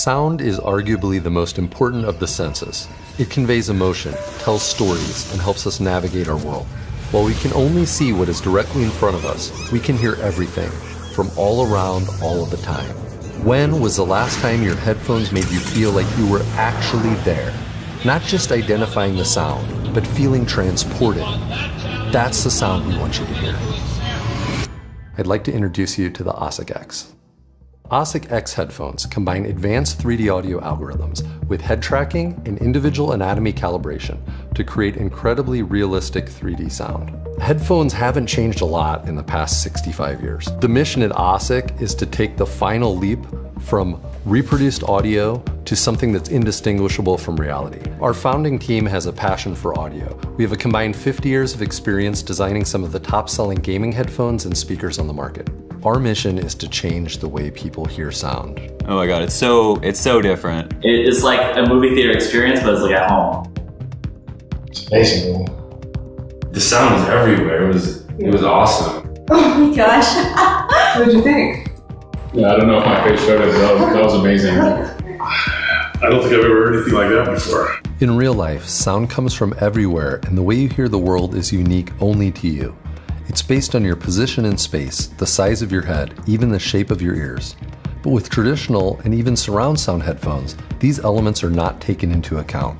Sound is arguably the most important of the senses. It conveys emotion, tells stories, and helps us navigate our world. While we can only see what is directly in front of us, we can hear everything, from all around, all of the time. When was the last time your headphones made you feel like you were actually there? Not just identifying the sound, but feeling transported. That's the sound we want you to hear. I'd like to introduce you to the OSSIC X. OSSIC X headphones combine advanced 3D audio algorithms with head tracking and individual anatomy calibration to create incredibly realistic 3D sound. Headphones haven't changed a lot in the past 65 years. The mission at OSSIC is to take the final leap from reproduced audio to something that's indistinguishable from reality. Our founding team has a passion for audio. We have a combined 50 years of experience designing some of the top-selling gaming headphones and speakers on the market. Our mission is to change the way people hear sound. Oh my God, it's so different. It's like a movie theater experience, but it's like at home. It's amazing. The sound was everywhere. It was awesome. Oh my gosh. What did you think? Yeah, I don't know if my face showed it, but that was amazing. I don't think I've ever heard anything like that before. In real life, sound comes from everywhere, and the way you hear the world is unique only to you. It's based on your position in space, the size of your head, even the shape of your ears. But with traditional and even surround sound headphones, these elements are not taken into account.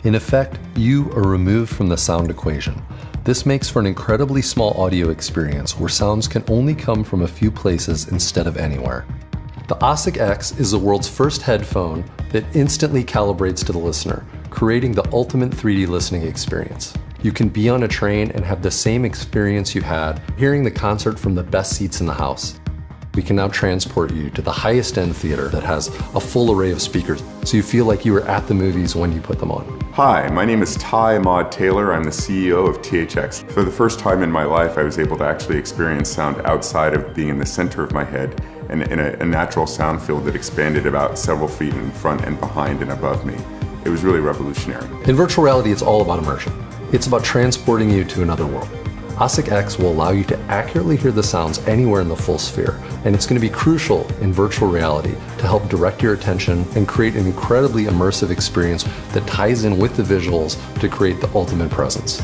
In effect, you are removed from the sound equation. This makes for an incredibly small audio experience where sounds can only come from a few places instead of anywhere. The OSSIC X is the world's first headphone that instantly calibrates to the listener, creating the ultimate 3D listening experience. You can be on a train and have the same experience you had hearing the concert from the best seats in the house. We can now transport you to the highest end theater that has a full array of speakers, so you feel like you were at the movies when you put them on. Hi, my name is Ty Ahmad Taylor. I'm the CEO of THX. For the first time in my life, I was able to actually experience sound outside of being in the center of my head and in a natural sound field that expanded about several feet in front and behind and above me. It was really revolutionary. In virtual reality, it's all about immersion. It's about transporting you to another world. OSSIC X will allow you to accurately hear the sounds anywhere in the full sphere, and it's going to be crucial in virtual reality to help direct your attention and create an incredibly immersive experience that ties in with the visuals to create the ultimate presence.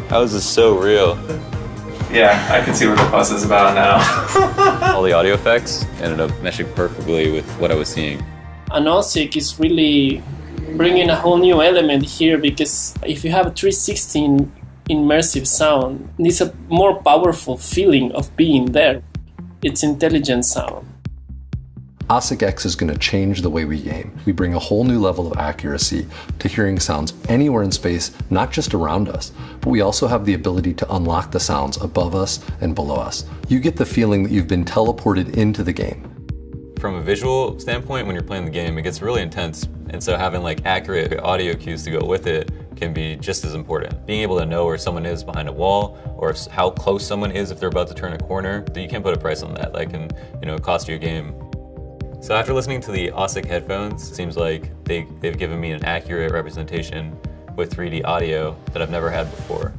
How is this so real? Yeah, I can see what the fuss is about now. All the audio effects ended up meshing perfectly with what I was seeing. And OSSIC is really bringing a whole new element here, because if you have a 360 immersive sound, it's a more powerful feeling of being there. It's intelligent sound. OSSIC X is going to change the way we game. We bring a whole new level of accuracy to hearing sounds anywhere in space, not just around us, but we also have the ability to unlock the sounds above us and below us. You get the feeling that you've been teleported into the game. From a visual standpoint, when you're playing the game, it gets really intense. And so having like accurate audio cues to go with it can be just as important. Being able to know where someone is behind a wall, or how close someone is if they're about to turn a corner, you can't put a price on that. That can, cost you a game. So after listening to the OSSIC headphones, it seems like they've given me an accurate representation with 3D audio that I've never had before.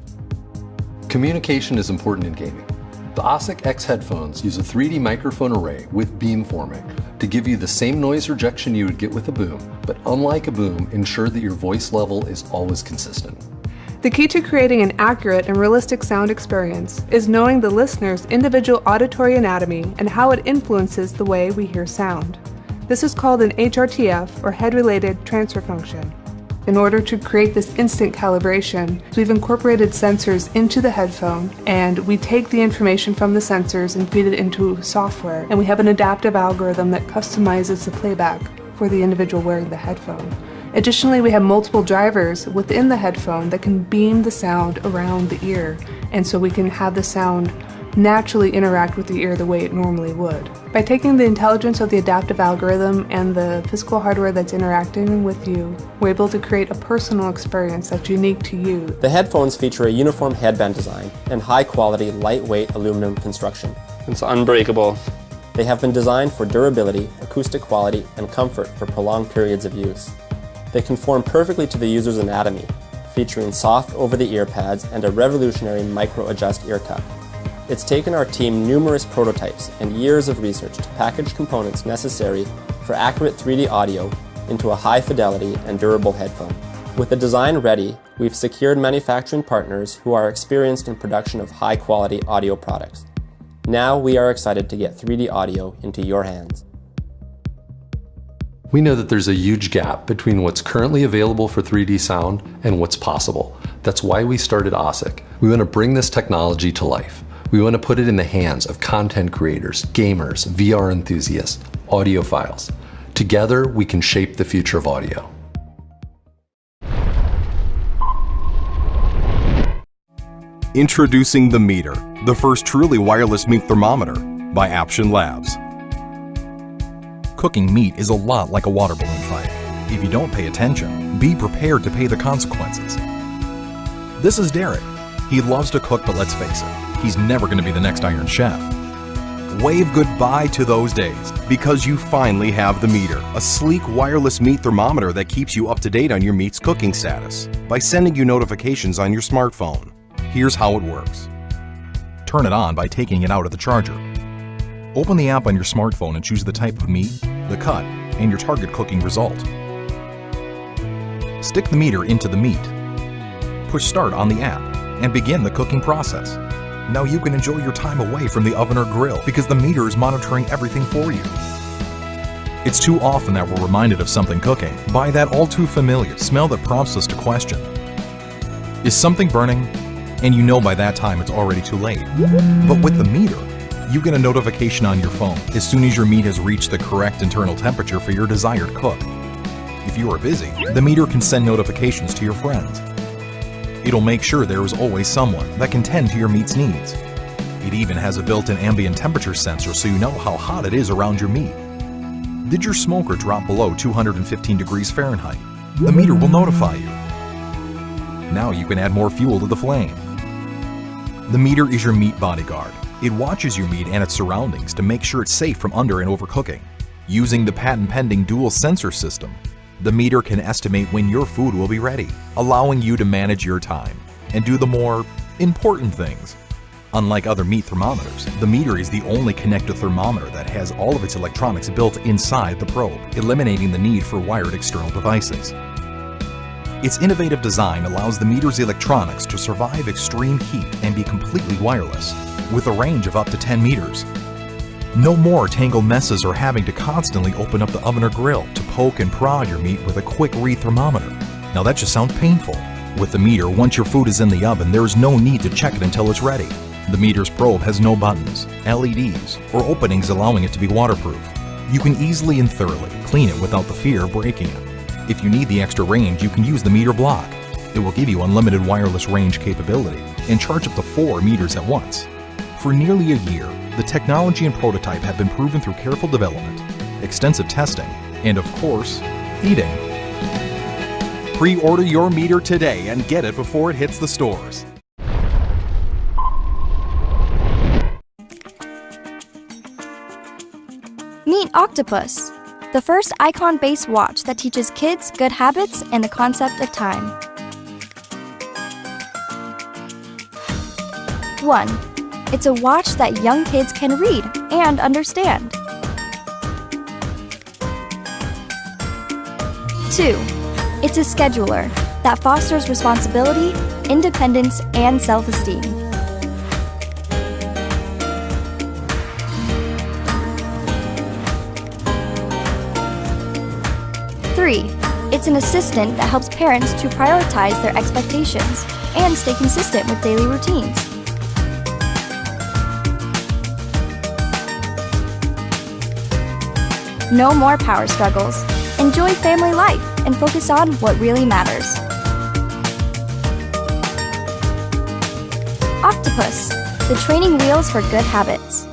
Communication is important in gaming. The OSSIC X headphones use a 3D microphone array with beamforming to give you the same noise rejection you would get with a boom, but unlike a boom, ensure that your voice level is always consistent. The key to creating an accurate and realistic sound experience is knowing the listener's individual auditory anatomy and how it influences the way we hear sound. This is called an HRTF, or head-related transfer function. In order to create this instant calibration, we've incorporated sensors into the headphone, and we take the information from the sensors and feed it into software, and we have an adaptive algorithm that customizes the playback for the individual wearing the headphone. Additionally, we have multiple drivers within the headphone that can beam the sound around the ear, and so we can have the sound naturally interact with the ear the way it normally would. By taking the intelligence of the adaptive algorithm and the physical hardware that's interacting with you, we're able to create a personal experience that's unique to you. The headphones feature a uniform headband design and high-quality, lightweight aluminum construction. It's unbreakable. They have been designed for durability, acoustic quality, and comfort for prolonged periods of use. They conform perfectly to the user's anatomy, featuring soft over-the-ear pads and a revolutionary micro-adjust ear cup. It's taken our team numerous prototypes and years of research to package components necessary for accurate 3D audio into a high-fidelity and durable headphone. With the design ready, we've secured manufacturing partners who are experienced in production of high-quality audio products. Now we are excited to get 3D audio into your hands. We know that there's a huge gap between what's currently available for 3D sound and what's possible. That's why we started OSSIC. We want to bring this technology to life. We want to put it in the hands of content creators, gamers, VR enthusiasts, audiophiles. Together, we can shape the future of audio. Introducing the Meter, the first truly wireless meat thermometer by Aption Labs. Cooking meat is a lot like a water balloon fight. If you don't pay attention, be prepared to pay the consequences. This is Derek. He loves to cook, but let's face it, he's never going to be the next Iron Chef. Wave goodbye to those days, because you finally have the Meter, a sleek wireless meat thermometer that keeps you up to date on your meat's cooking status by sending you notifications on your smartphone. Here's how it works. Turn it on by taking it out of the charger. Open the app on your smartphone and choose the type of meat, the cut, and your target cooking result. Stick the meter into the meat. Push start on the app and begin the cooking process. Now you can enjoy your time away from the oven or grill because the meter is monitoring everything for you. It's too often that we're reminded of something cooking by that all too familiar smell that prompts us to question. Is something burning? And you know by that time it's already too late. But with the meter, you get a notification on your phone as soon as your meat has reached the correct internal temperature for your desired cook. If you are busy, the meter can send notifications to your friends. It'll make sure there is always someone that can tend to your meat's needs. It even has a built-in ambient temperature sensor so you know how hot it is around your meat. Did your smoker drop below 215 degrees Fahrenheit? The meter will notify you. Now you can add more fuel to the flame. The meter is your meat bodyguard. It watches your meat and its surroundings to make sure it's safe from under and overcooking. Using the patent-pending dual sensor system, the meter can estimate when your food will be ready, allowing you to manage your time and do the more important things. Unlike other meat thermometers, the meter is the only connected thermometer that has all of its electronics built inside the probe, eliminating the need for wired external devices. Its innovative design allows the meter's electronics to survive extreme heat and be completely wireless, with a range of up to 10 meters. No more tangled messes or having to constantly open up the oven or grill to poke and prod your meat with a quick read thermometer. Now that just sounds painful. With the meter, once your food is in the oven, there is no need to check it until it's ready. The meter's probe has no buttons, LEDs, or openings allowing it to be waterproof. You can easily and thoroughly clean it without the fear of breaking it. If you need the extra range, you can use the meter block. It will give you unlimited wireless range capability and charge up to 4 meters at once. For nearly a year, the technology and prototype have been proven through careful development, extensive testing, and of course, eating. Pre-order your meter today and get it before it hits the stores. Meet Octopus, the first icon-based watch that teaches kids good habits and the concept of time. 1. It's a watch that young kids can read and understand. 2. It's a scheduler that fosters responsibility, independence, and self-esteem. 3. It's an assistant that helps parents to prioritize their expectations and stay consistent with daily routines. No more power struggles. Enjoy family life and focus on what really matters. Octopus, the training wheels for good habits.